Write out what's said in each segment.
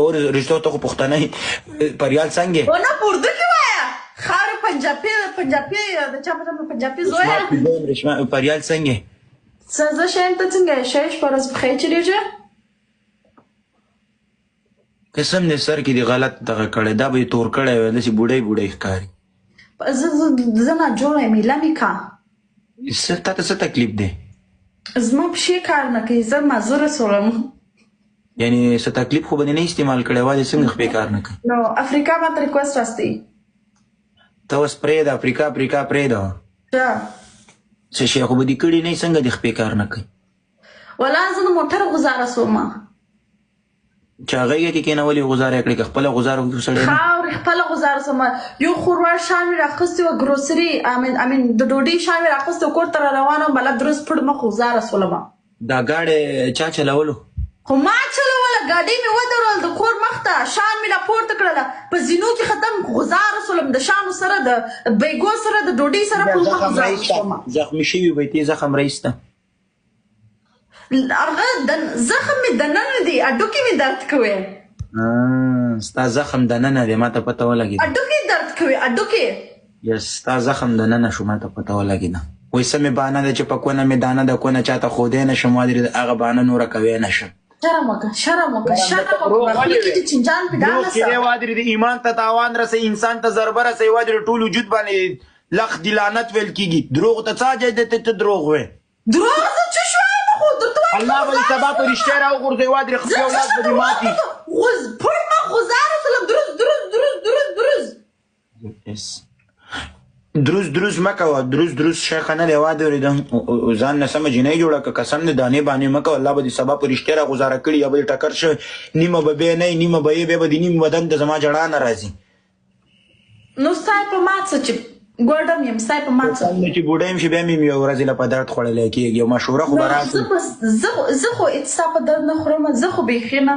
اور رشتو ته خو پښتنه پریال څنګه ونه اردو کې وایا خاور پنجابي د چا په پنجابي زویا رشما پریال څنګه زه شایم ته څنګه شایش پرز بخیر چلیږي قسم دې سر کې دی غلط دغه کړی دا به تور کړی وي داسې بوډۍ ښکاري زه نه جوړه یم ایله مې کا تا ته څه تکلیف دی زما پښې کار نه کوي زه معذوره شولم یعنی څه تکلیف خو به دې نه استعمال کړی وای څنګه خپې کار نه کوي نو افریقا ماته ریکوست راستي ته اوس پرېږده افریقا پرېږده څه شی خو به دې کړي نه څنګه دې خپې کار نه کوي ولا زه د موټر غزاره شوم چې هغه یې کې کېنولې غزاره یې کړې که خپله غزاره وکړو سړی خاورې خپله غزاره شوم یو خروار شال مې راخیستې وه ګروسري امین د ډوډۍ شال مې راخیستې وه کور ته را روانه وم بله درست پړ مخ غزاره شولم دا ګاډی چا چلولو خو ما چلوله ګاډۍ مې ودرول د کور مخ ته شال مې راپورته کړله په زینو کې ختم غزاره شولم د شانو سره د بیګو سره د ډوډۍ سره په مخ غزاره شوم زخمي شوي به یې زخم رئیس ته هغه زخم مې دننه دی اډوکې مې درد کوي ستا زخم دننه دی ما ته پته ولګېده اډوکې درد کوي اډوکې یس ستا زخم دننه شو ما ته پته ولګېده وایي څه مې بهانه ده چې په کونه مې دانه د کونه چاته ښودی نه شم وادرې هغه بهانه نوره کوی نه شم شرم وکړه خپل کې چې چنجان پیدا نه سه وادرې د ایمان ته تاوان رسوي انسان ته ضربه رسوي وادرې ټول وجود باندې لخ د لعنت ویل کېږي دروغ ته څه حاجت دی ته دروغ وې دروغ زه څه شوم خو الله به دې سبا په رښتیا راوغورځوي وادرې خپل اولاد به دې ماتي پړ ما غزاره سلم دروز مه کوه دروز شیخه نه دی وادرې ځان نه سمه جینۍ جوړه که قسم دې دانې بانې مه کوه الله به دې سبا په رښتیا راغوزاره کړي یا به دې ټکر شوی نیمه به بیا نه نیمه به یې بیا به دې نیم بدن ته زما جړا نه راځي نو سای په ما څه چې ګوډم یم سای په ما څه چې بوډۍ یم چې بیا مې یوه ورځ له په درد خوړلی کېږي یو مشوره خو به راکړو زه خو ستا په درد نه خورم زه خو بیخي نه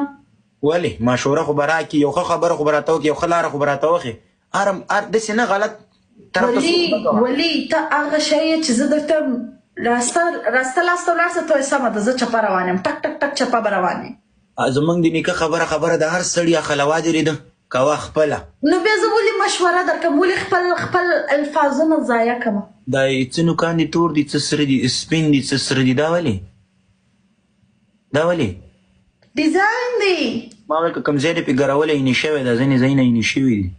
ولې مشوره خو به راکړي یو ښه خبره خو به راته وکړي یو ښه لاره خو به راته وښي داسې نه غلط ولي ته هغه شی یې چې زه درته راسته لاسته ولاړ سه ته سمه ده زه چپه روان یم ټک ټک ټک چپه به روان یم زمونږ د نیکه خبره د هر سړي اخله وادرېده کوه خپله نو بیا زه ولې مشوره درکړم ولې خپل الفاظونه ضایع کړم دا څه نوکان دي تور دي څه سره دي سپین دي څه سره دي دا ولې ډیزاین دی ما ویل که کوم ځای دې پې ګرولې اینې شوی ده ځینې ځایونه اینې شوي دي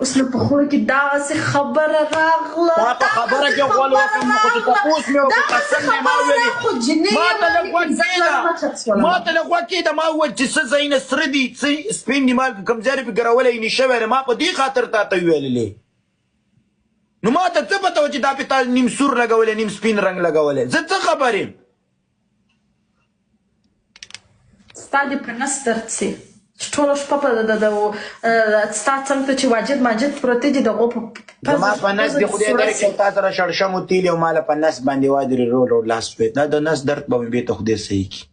اوس نو په خوله کې دغسې خبره راغله تا په خبره کې غول وکړم خو چې تپوس مې وکړ قسم مې ما ویلې ما ته لږ غوږ کېده ما وویل چې څه ځایونه سره دي څه سپین دي ما کوم ځای دې پې ګرولې اینې شوی دی ما په دې خاطر تا ته ویللې نو ما ته څه پته وه چې دا پې تا نیم سور لګولی نیم سپین رنګ لګولی زه څه خبر یم ستا دې په نس درد سي ټوله شپه په ستا څنګ ته چې واجد ماجد پروتې دي دغو زما په نس دې خدای درکړي تا سره شړشم و تیل او ماله په نس باندې وادرې رو لاس وې دا د نس درد به مې بېرته خدای صحیح کړي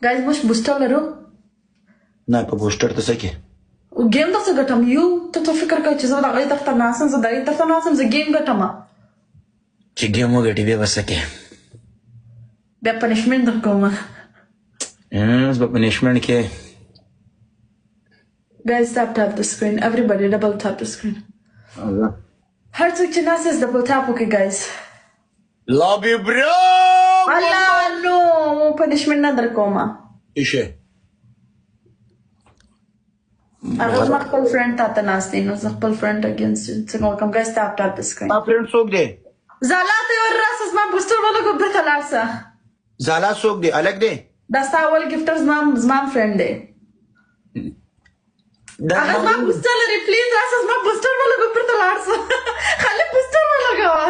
ګایز موږ بوسټر لرو نه په بوسټر ته څه کې ګیم داسې ګټم یو ته فکر کوې چې زه د هغې طرف ته ناست یم زه د هغې طرف ته ناست یم زه ګیم ګټم چې ګیم وګټې بیا به څه کې بیا پنشمنټ درکوم اوس به پنشمنټ کې Guys, tap the screen. Everybody double tap the screen. هر څوک چې ناست یاست double tap وکړئ guys. Love you bro. الله نو پنشمنټ نه درکوم. ایشه. هغه زما خپل فرند ته ناست دی نو زه خپل فرند اگینسټ څنګه وکړم guys tap the screen. ما فرند څوک دی؟ زالا ته ورسه زما بوستر ولګو بیرته لاړ شه. زالا څوک دی؟ الګ دی؟ دا ستا اول ګفټر زما فرند دی. هغه زما بوستر لري پلیز راشه زما بوستر ولګو بیرته لاړ شه. خالي بوستر ولګوه.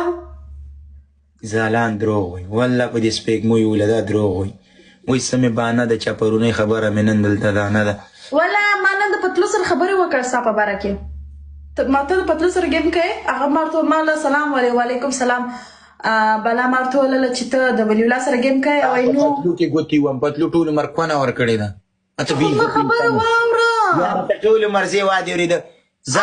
زالان دروغ وایي والله په دې سپېږمۍ ولده دروغ وایي وایي څه مې بهانه ده چپرونۍ خبره مې نن دلته دانه ده ولا ما نن د پتلو سره خبرې وکړه ستا په باره کې ما ته د پتلو سره ګیم کوې هغه ما ورته ماله سلام وعلیکم سلام بلا ما ورته وویله چې ته د ولي الله سره ګیم کوې او نو پتلو کې ګوتې وم پتلو ټول عمر کونه ورکړې ده خبره واوره ټول عمر زه وادي اورېده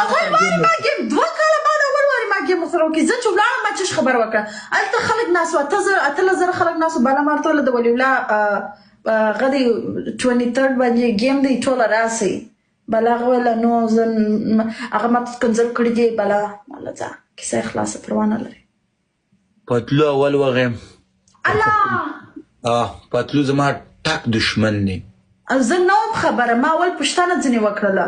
اول وارې ما ګیم 2 کاله بعد اول وارې ما ګیم سره وکړې زه چې ولاړم ما چش خبر وکړه هلته خلک ناست وو 8000 خلک ناست وو بلا ما ورته وویله د ولي الله غدي 23 باندې گیم دی ټول راسي بلا غولا نو زن هغه ماته کنځل کړی دی بلا مالا ځه کیسه خلاصه پروانه لري پتلو اول وغه الله پتلو زما ټاک دشمن دی زه نو خبره ما اول پښتانه ځنی وکړله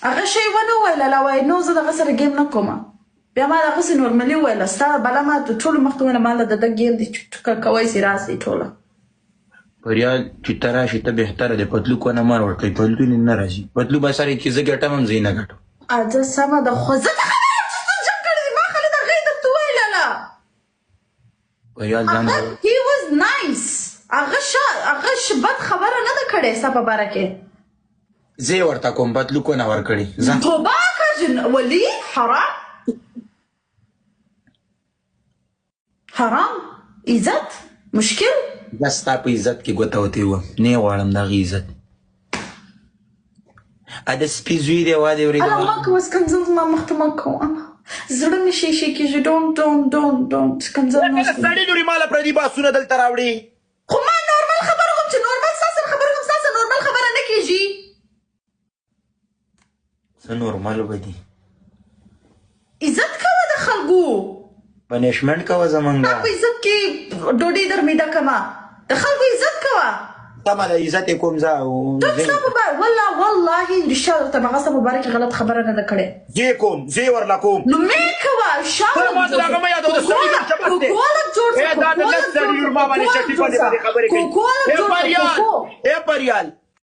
هغه شی ونه ویل لا وای نو زه دغه سره گیم نه کوم بیا ما دغه سره نورمالي ویل ستا بلا ما ټول مختونه مال د گیم دی کوي سي راسي ټوله پریال چې تراشي ته بهتره دی پتلو کو نه مار ورکړي پتلو نه راځي پتلو به سره چې زه ګټم هم زینه ګټم اځه سما د خوځه ته خبره چې جنگ کړی ما خالد غي د تو ویل لا پریال ځان he was nice هغه شبت خبره نه کړې سبا بارکه زه ورته کوم پتلو کو نه ور کړی ځان توبه کجن ولی حرام عزت مشکل دستا په عزت کې ګوته وتی و نه غواړم دا غي عزت ا د سپیزوی دی وا دی ورې انا ما کوم کنځل ما مختمه کوم زړه مې شي کېږي don't کنځل نه سړی نوري مال پر دی باسونه دلته راوړي خو ما نورمال خبره کوم چې نورمال ساسه خبره کوم ساسه نورمال خبره نه کېږي څه نورمال ودی عزت کوه د خلکو پنیشمنت کوه زمونږه په عزت کې ډوډۍ درمیده کما د خلکو عزت کوه تمه د عزت کوم ځا والله رشاد ته مغه سم مبارک غلط خبره نه کړې زه ورلا کوم نو مې کوه شاو ما دا کومه یاد ده سړي د چپس ده دا د لږ سړي ما باندې چټي په دې خبرې کوي اے پریال